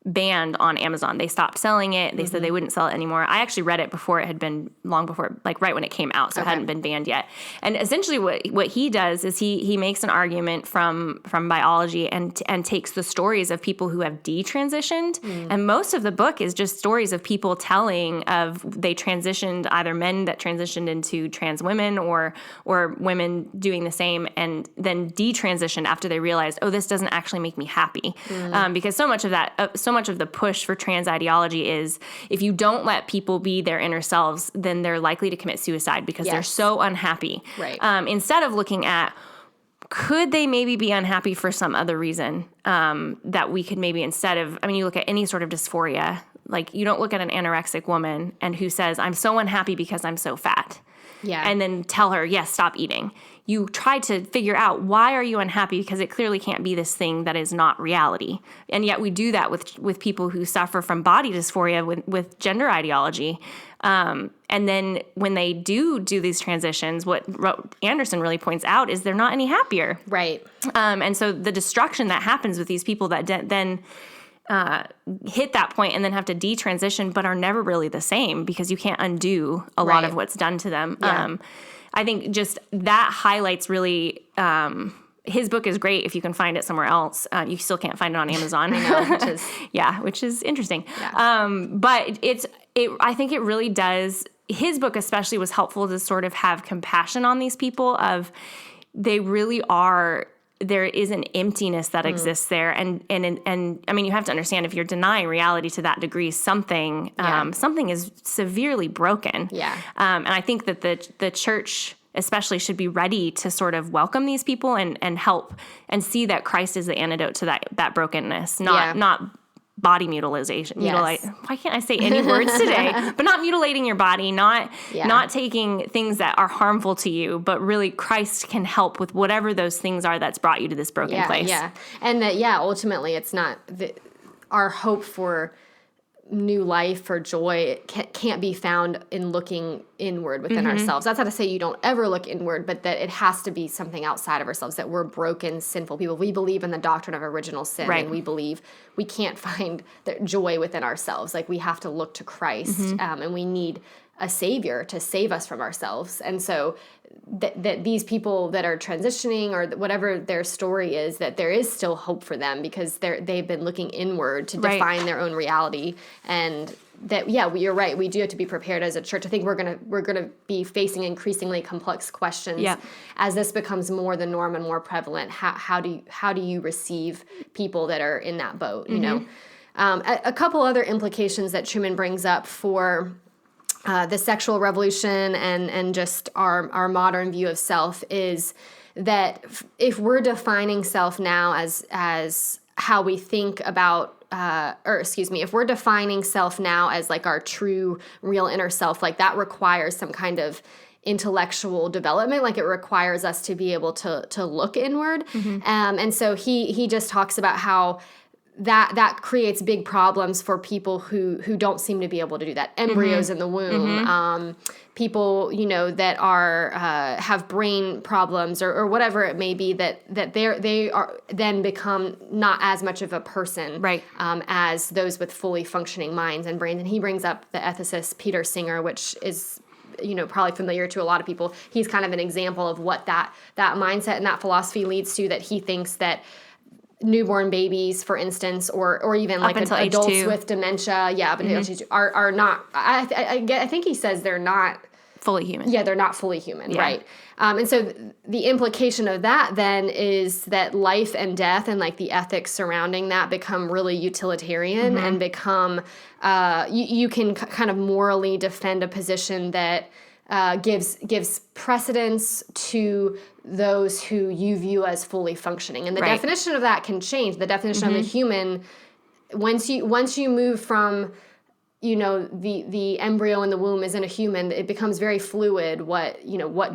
S2: banned on Amazon. They stopped selling it. They said they wouldn't sell it anymore. I actually read it before it had been, long before, like right when it came out, so it hadn't been banned yet. And essentially what he does is he makes an argument from biology and takes the stories of people who have detransitioned, and most of the book is just stories of people telling of they transitioned, either men that transitioned into trans women or women doing the same and then detransitioned after they realized, oh, this doesn't actually make me happy. Because so much of the push for trans ideology is if you don't let people be their inner selves, then they're likely to commit suicide because they're so unhappy.
S1: Right.
S2: Instead of looking at, could they maybe be unhappy for some other reason, that we could maybe you look at any sort of dysphoria, like you don't look at an anorexic woman and who says, I'm so unhappy because I'm so fat.
S1: Yeah.
S2: And then tell her, yes, stop eating. You try to figure out, why are you unhappy? Because it clearly can't be this thing that is not reality. And yet we do that with people who suffer from body dysphoria with gender ideology. And then when they do these transitions, what Anderson really points out is they're not any happier.
S1: Right.
S2: And so the destruction that happens with these people that then hit that point and then have to detransition, but are never really the same because you can't undo a lot of what's done to them.
S1: Yeah.
S2: I think just that highlights really, his book is great if you can find it somewhere else. You still can't find it on Amazon.
S1: I know,
S2: which is interesting.
S1: Yeah.
S2: But I think it really does. His book especially was helpful to sort of have compassion on these people of they really are. There is an emptiness that exists there, and I mean, you have to understand, if you're denying reality to that degree, something is severely broken.
S1: Yeah.
S2: And I think that the church especially should be ready to sort of welcome these people and help and see that Christ is the antidote to that brokenness, not body mutilation.
S1: Yes.
S2: Why can't I say any words today? But not mutilating your body, not taking things that are harmful to you, but really Christ can help with whatever those things are that's brought you to this broken place.
S1: Yeah, and that, ultimately it's not our hope for new life or joy can't be found in looking inward within ourselves. That's not to say you don't ever look inward, but that it has to be something outside of ourselves, that we're broken, sinful people. We believe in the doctrine of original sin, and we believe we can't find the joy within ourselves. Like, we have to look to Christ, and we need a savior to save us from ourselves. And so that these people that are transitioning or whatever their story is, that there is still hope for them because they've been looking inward to define their own reality. And that, you're right. We do have to be prepared as a church. I think we're gonna be facing increasingly complex questions as this becomes more the norm and more prevalent. How do you receive people that are in that boat? You know, a couple other implications that Trueman brings up for the sexual revolution and just our modern view of self is that if we're defining self now as how we think about, if we're defining self now as like our true, real inner self, like that requires some kind of intellectual development. Like, it requires us to be able to look inward. And so he just talks about how that creates big problems for people who don't seem to be able to do that. Embryos in the womb, people, that are have brain problems or whatever it may be, that they are then become not as much of a person as those with fully functioning minds and brains. And he brings up the ethicist Peter Singer, which is probably familiar to a lot of people. He's kind of an example of what that mindset and that philosophy leads to, that he thinks that newborn babies, for instance, or even like adults with dementia, up until age 2, are not, I think he says they're not
S2: fully human.
S1: Yeah, they're not fully human, right? And so the implication of that then is that life and death and like the ethics surrounding that become really utilitarian and become, you can kind of morally defend a position that gives precedence to those who you view as fully functioning. And the definition of that can change. The definition of a human, once you move from the embryo in the womb isn't a human, it becomes very fluid. What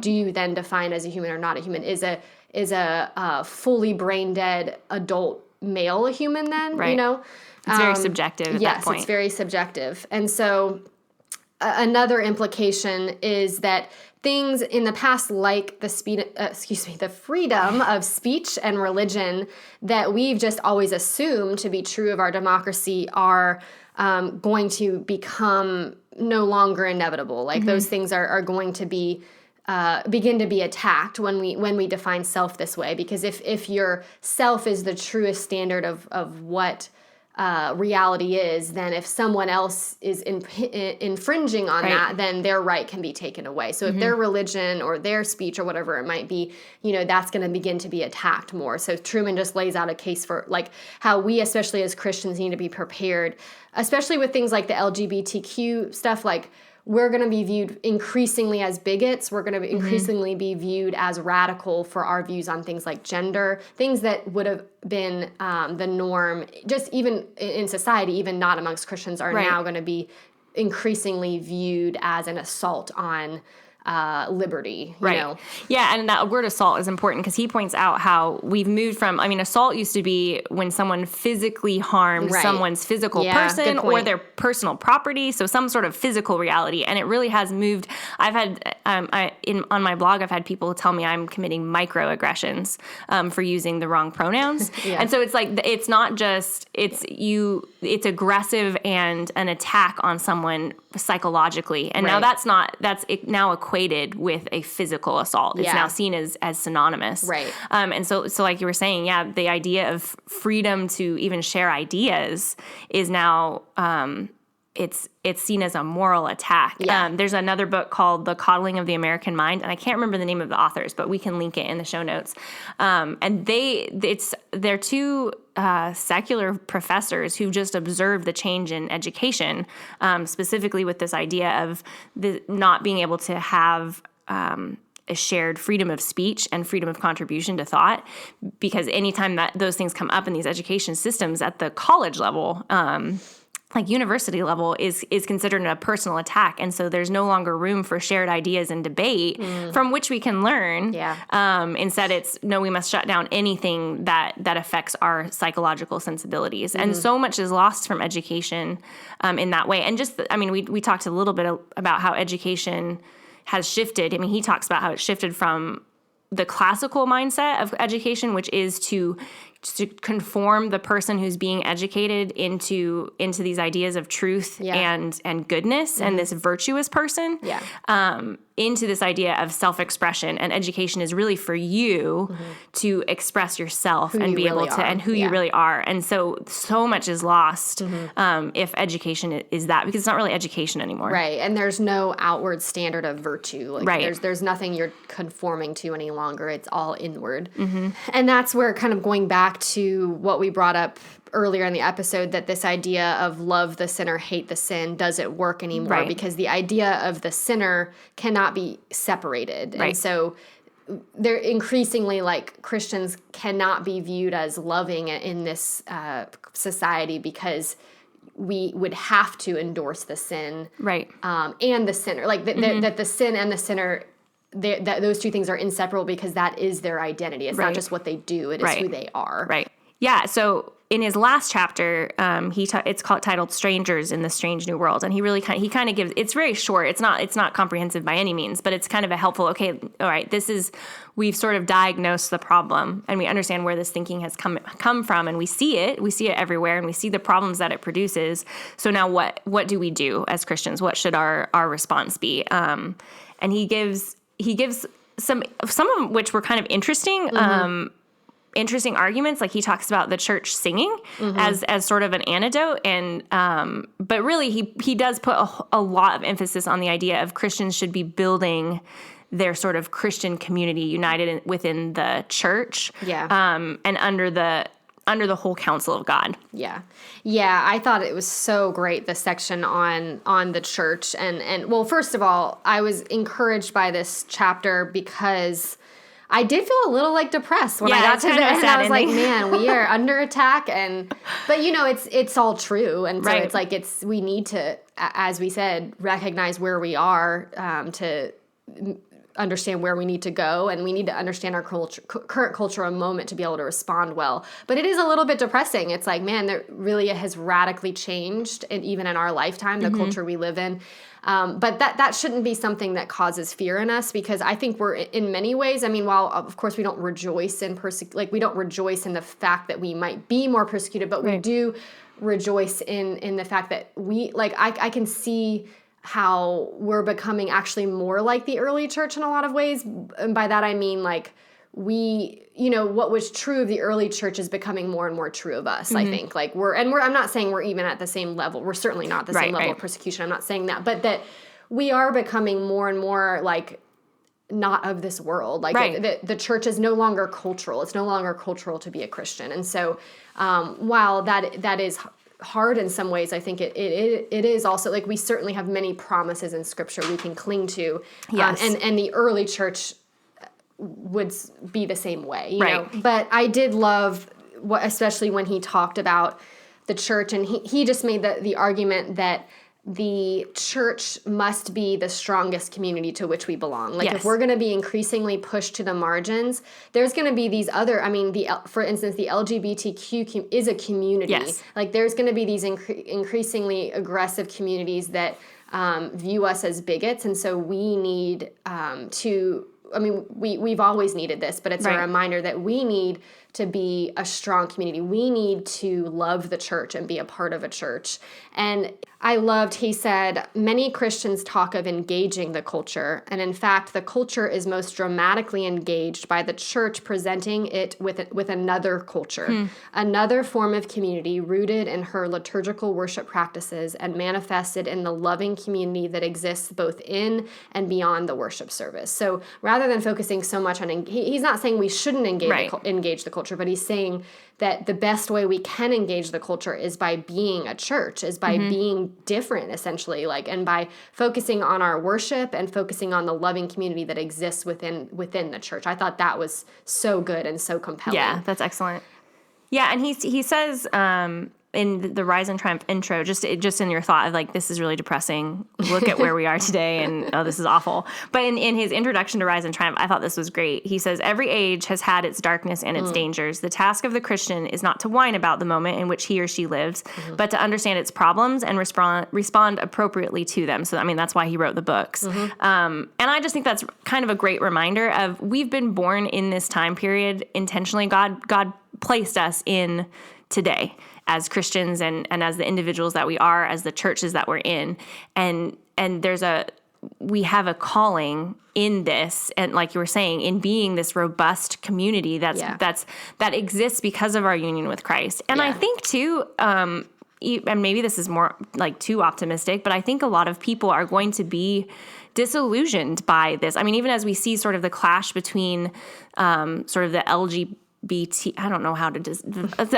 S1: do you then define as a human or not a human? Is a fully brain dead adult male a human then?
S2: Right. It's very subjective at that point. Yes,
S1: it's very subjective. And so another implication is that things in the past, like the freedom of speech and religion that we've just always assumed to be true of our democracy, are going to become no longer inevitable. Like those things are going to be begin to be attacked when we define self this way. Because if your self is the truest standard of what reality is, then if someone else is infringing on that, then their right can be taken away. So if their religion or their speech or whatever it might be, that's going to begin to be attacked more. So Trueman just lays out a case for like how we, especially as Christians, need to be prepared, especially with things like the LGBTQ stuff. Like, we're going to be viewed increasingly as bigots. We're going to increasingly be viewed as radical for our views on things like gender, things that would have been the norm, just even in society, even not amongst Christians, are now going to be increasingly viewed as an assault on liberty, you know?
S2: Yeah, and that word assault is important because he points out how we've moved from, assault used to be when someone physically harmed someone's physical person or their personal property, so some sort of physical reality, and it really has moved. I've had, on my blog, I've had people tell me I'm committing microaggressions for using the wrong pronouns, and so it's like, it's not just, it's aggressive and an attack on someone psychologically, and now that's now equated with a physical assault. It's now seen as synonymous.
S1: Right.
S2: And so like you were saying, the idea of freedom to even share ideas is now, it's seen as a moral attack. There's another book called The Coddling of the American Mind, and I can't remember the name of the authors, but we can link it in the show notes. And they're two secular professors who just observed the change in education, specifically with this idea of not being able to have a shared freedom of speech and freedom of contribution to thought, because anytime that those things come up in these education systems at the college level, like university level, is considered a personal attack. And so there's no longer room for shared ideas and debate from which we can learn. Instead, it's, no, we must shut down anything that affects our psychological sensibilities. And so much is lost from education in that way. And just, we talked a little bit about how education has shifted. He talks about how it shifted from the classical mindset of education, which is to conform the person who's being educated into these ideas of truth and goodness and this virtuous person, into this idea of self-expression. And education is really for you to express yourself and be able to, and who you really are. And so much is lost if education is that, because it's not really education anymore.
S1: Right. And there's no outward standard of virtue. Like, there's nothing you're conforming to any longer. It's all inward. And that's where, kind of going back to what we brought up earlier in the episode, that this idea of love the sinner, hate the sin doesn't work anymore, because the idea of the sinner cannot be separated. And so they're increasingly, like, Christians cannot be viewed as loving in this society, because we would have to endorse the sin and the sinner. Like, that the sin and the sinner, that those two things are inseparable, because that is their identity. It's not just what they do, it is who they are.
S2: Yeah, so in his last chapter, it's titled "Strangers in the Strange New World," and he really kind of gives. It's very short. It's not comprehensive by any means, but it's kind of a helpful. Okay, all right. We've sort of diagnosed the problem, and we understand where this thinking has come from, and we see it. We see it everywhere, and we see the problems that it produces. So now, what do we do as Christians? What should our response be? And he gives some of which were kind of interesting. Interesting arguments. Like he talks about the church singing as sort of an antidote. And, but really he does put a lot of emphasis on the idea of Christians should be building their sort of Christian community united within the church.
S1: Yeah.
S2: And under the whole counsel of God.
S1: Yeah. Yeah. I thought it was so great, the section on the church. And well, first of all, I was encouraged by this chapter because I did feel a little like depressed when I got to the end. I was like, man, we are under attack. But it's all true. And so
S2: right.
S1: it's like, we need to, as we said, recognize where we are, to understand where we need to go, and we need to understand our current cultural moment to be able to respond well. But it is a little bit depressing. It's like, man, that really has radically changed, and even in our lifetime, the culture we live in. But that shouldn't be something that causes fear in us, because I think we're in many ways. I mean, while of course we don't rejoice in we don't rejoice in the fact that we might be more persecuted, but we do rejoice in the fact that I can see how we're becoming actually more like the early church in a lot of ways. And by that, I mean, like, what was true of the early church is becoming more and more true of us. I think like I'm not saying we're even at the same level. We're certainly not the same level of persecution. I'm not saying that, but that we are becoming more and more like not of this world. Like the church is no longer cultural. It's no longer cultural to be a Christian. And so, while that is hard in some ways, I think it is also, like, we certainly have many promises in Scripture we can cling to. Yes. And the early church would be the same way, you know. But I did love especially when he talked about the church, and he just made the argument that the church must be the strongest community to which we belong. Like, if we're going to be increasingly pushed to the margins, there's going to be these other, for instance, the LGBTQ is a community. Yes. Like, there's going to be these increasingly aggressive communities that view us as bigots. And so we need we've always needed this, but it's a reminder that we need to be a strong community. We need to love the church and be a part of a church. And I loved, he said, many Christians talk of engaging the culture. And in fact, the culture is most dramatically engaged by the church presenting it with another culture, another form of community rooted in her liturgical worship practices and manifested in the loving community that exists both in and beyond the worship service. So rather than focusing so much on, he's not saying we shouldn't engage the culture, but he's saying that the best way we can engage the culture is by being a church, is by being different, essentially, and by focusing on our worship and focusing on the loving community that exists within the church. I thought that was so good and so compelling.
S2: Yeah, that's excellent. Yeah, and he says in the Rise and Triumph intro, just in your thought of, like, this is really depressing, look at where we are today, and this is awful. But in his introduction to Rise and Triumph, I thought this was great. He says, every age has had its darkness and its dangers. The task of the Christian is not to whine about the moment in which he or she lives, but to understand its problems and respond appropriately to them. So, that's why he wrote the books. And I just think that's kind of a great reminder of, we've been born in this time period intentionally. God placed us in today as Christians and as the individuals that we are, as the churches that we're in. And we have a calling in this, and like you were saying, in being this robust community that exists because of our union with Christ. And I think too, and maybe this is more like too optimistic, but I think a lot of people are going to be disillusioned by this. Even as we see sort of the clash between sort of the I don't know how to the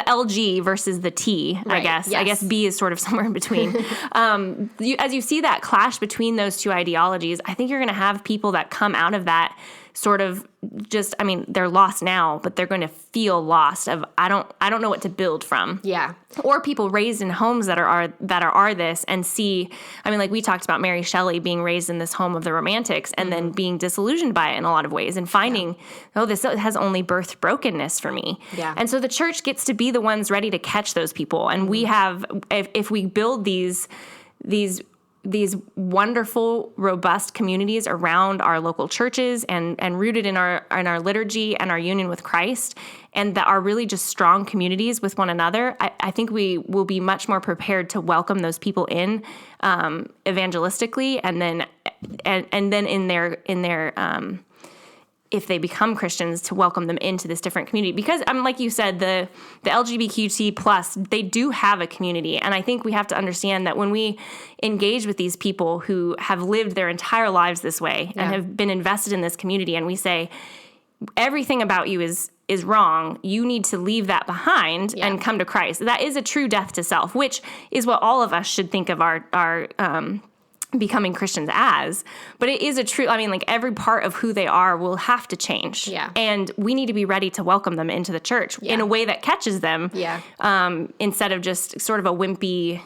S2: LG versus the T, I guess. Yes. I guess B is sort of somewhere in between. As you see that clash between those two ideologies, I think you're going to have people that come out of that sort of just, I mean, they're lost now, but they're going to feel lost of, I don't know what to build from.
S1: Yeah.
S2: Or people raised in homes that are this and see, I mean, like we talked about Mary Shelley being raised in this home of the Romantics and then being disillusioned by it in a lot of ways and finding, this has only birthed brokenness for me.
S1: Yeah.
S2: And so the church gets to be the ones ready to catch those people. And we have, if we build these wonderful, robust communities around our local churches and rooted in our liturgy and our union with Christ, and that are really just strong communities with one another, I think we will be much more prepared to welcome those people in evangelistically, and then in their if they become Christians, to welcome them into this different community. Because, like you said, the LGBTQ plus, they do have a community. And I think we have to understand that when we engage with these people who have lived their entire lives this way and have been invested in this community, and we say, everything about you is wrong, you need to leave that behind and come to Christ. That is a true death to self, which is what all of us should think of our becoming Christians as, but it is a true, I mean, like every part of who they are will have to change.
S1: Yeah.
S2: And we need to be ready to welcome them into the church in a way that catches them.
S1: Yeah.
S2: Instead of just sort of a wimpy,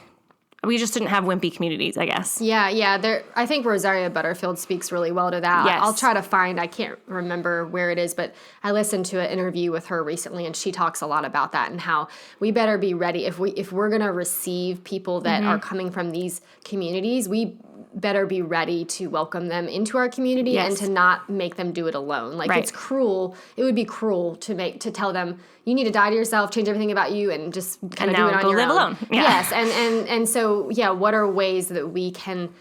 S2: we just didn't have wimpy communities, I guess.
S1: Yeah. I think Rosaria Butterfield speaks really well to that.
S2: Yes.
S1: I'll try to find, I can't remember where it is, but I listened to an interview with her recently, and she talks a lot about that and how we better be ready. If we're going to receive people that are coming from these communities, we better be ready to welcome them into our community and to not make them do it alone. Like it's cruel. It would be cruel to tell them you need to die to yourself, change everything about you, and just kind of do it on your own.
S2: Alone. Yeah.
S1: Yes, and so what are ways that we can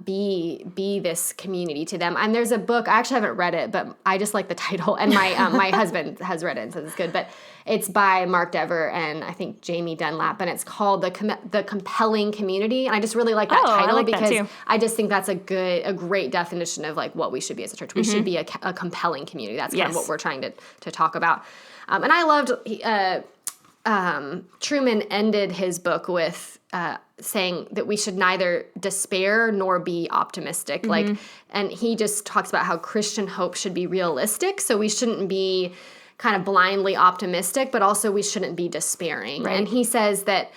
S1: be this community to them? And there's a book, I actually haven't read it, but I just like the title, and my my husband has read it and says it's good, but it's by Mark Dever and I think Jamie Dunlap, and it's called The Compelling Community. And I just really like that title because I just think that's a great definition of like what we should be as a church. We should be a compelling community. That's kind of what we're trying to talk about. And I loved Trueman ended his book with saying that we should neither despair nor be optimistic. And he just talks about how Christian hope should be realistic. So we shouldn't be kind of blindly optimistic, but also we shouldn't be despairing. Right. And he says that,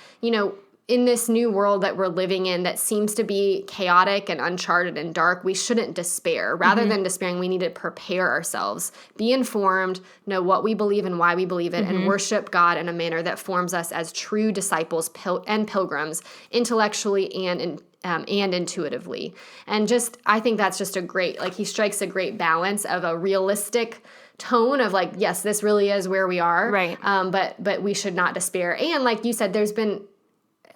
S1: in this new world that we're living in that seems to be chaotic and uncharted and dark, we shouldn't despair. Rather than despairing, we need to prepare ourselves, be informed, know what we believe and why we believe it, and worship God in a manner that forms us as true disciples and pilgrims, intellectually and intuitively. And I think that's just a great, he strikes a great balance of a realistic tone of yes, this really is where we are.
S2: Right.
S1: But we should not despair. And like you said, there's been,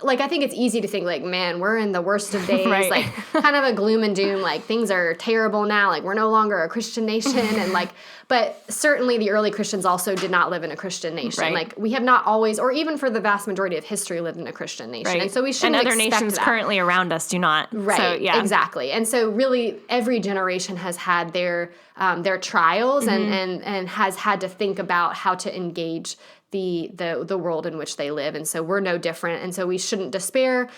S1: I think it's easy to think man, we're in the worst of days,
S2: right.
S1: Kind of a gloom and doom, things are terrible now, we're no longer a Christian nation. And but certainly the early Christians also did not live in a Christian nation.
S2: Right.
S1: We have not always, or even for the vast majority of history, lived in a Christian nation.
S2: Right.
S1: And so we shouldn't
S2: expect
S1: that.
S2: And other nations currently around us do not.
S1: Right.
S2: So, yeah.
S1: Exactly. And so really every generation has had their trials and has had to think about how to engage the world in which they live. And so we're no different. And so we shouldn't despair.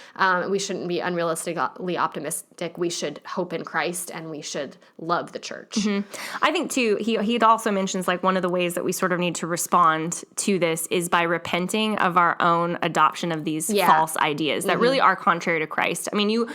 S1: We shouldn't be unrealistically optimistic. We should hope in Christ, and we should love the church.
S2: I think too, he also mentions one of the ways that we sort of need to respond to this is by repenting of our own adoption of these false ideas that really are contrary to Christ. I mean, you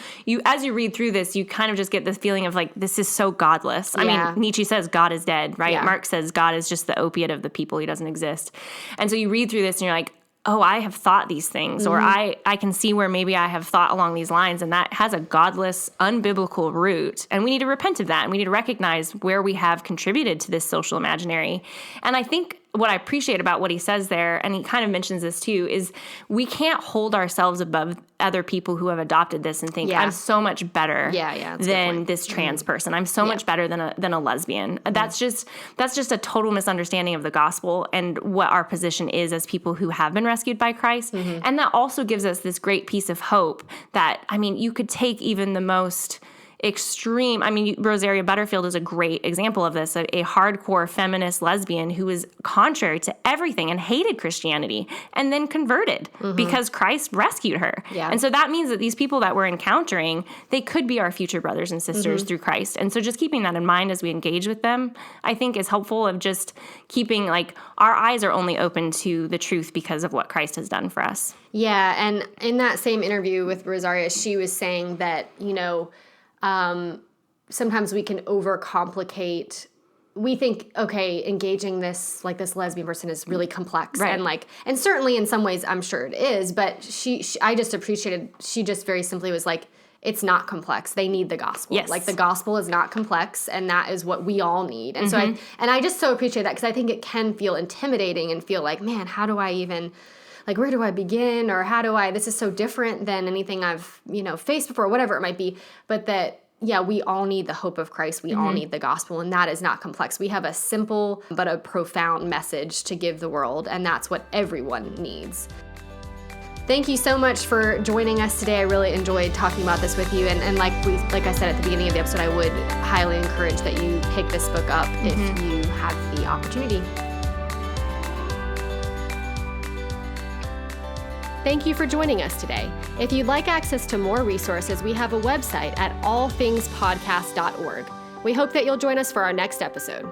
S2: as you read through this, you kind of just get this feeling of this is so godless. I mean, Nietzsche says God is dead, right?
S1: Yeah.
S2: Marx says God is just the opiate of the people. He doesn't exist. And so you read through this and you're like, oh, I have thought these things, or I can see where maybe I have thought along these lines, and that has a godless, unbiblical root. And we need to repent of that, and we need to recognize where we have contributed to this social imaginary. And I think what I appreciate about what he says there, and he kind of mentions this too, is we can't hold ourselves above other people who have adopted this and think, I'm so much better than this trans person. I'm so much better than a lesbian. That's just a total misunderstanding of the gospel and what our position is as people who have been rescued by Christ. And that also gives us this great piece of hope that, I mean, you could take even the most extreme. I mean, Rosaria Butterfield is a great example of this, a hardcore feminist lesbian who was contrary to everything and hated Christianity and then converted because Christ rescued her.
S1: Yeah.
S2: And so that means that these people that we're encountering, they could be our future brothers and sisters through Christ. And so just keeping that in mind as we engage with them, I think is helpful, of just keeping like our eyes are only open to the truth because of what Christ has done for us.
S1: Yeah, and in that same interview with Rosaria, she was saying that, sometimes we can overcomplicate. We think, okay, engaging this lesbian person is really complex.
S2: Right.
S1: And certainly in some ways I'm sure it is, but I just appreciated, she just very simply was like, it's not complex. They need the gospel.
S2: Yes.
S1: Like the gospel is not complex, and that is what we all need. And so I just so appreciate that, because I think it can feel intimidating and feel like, man, how do I even, like, where do I begin? Or this is so different than anything I've, faced before, whatever it might be. But that, yeah, we all need the hope of Christ. We all need the gospel, and that is not complex. We have a simple but a profound message to give the world, and that's what everyone needs. Thank you so much for joining us today. I really enjoyed talking about this with you. And like I said at the beginning of the episode, I would highly encourage that you pick this book up if you have the opportunity. Thank you for joining us today. If you'd like access to more resources, we have a website at allthingspodcast.org. We hope that you'll join us for our next episode.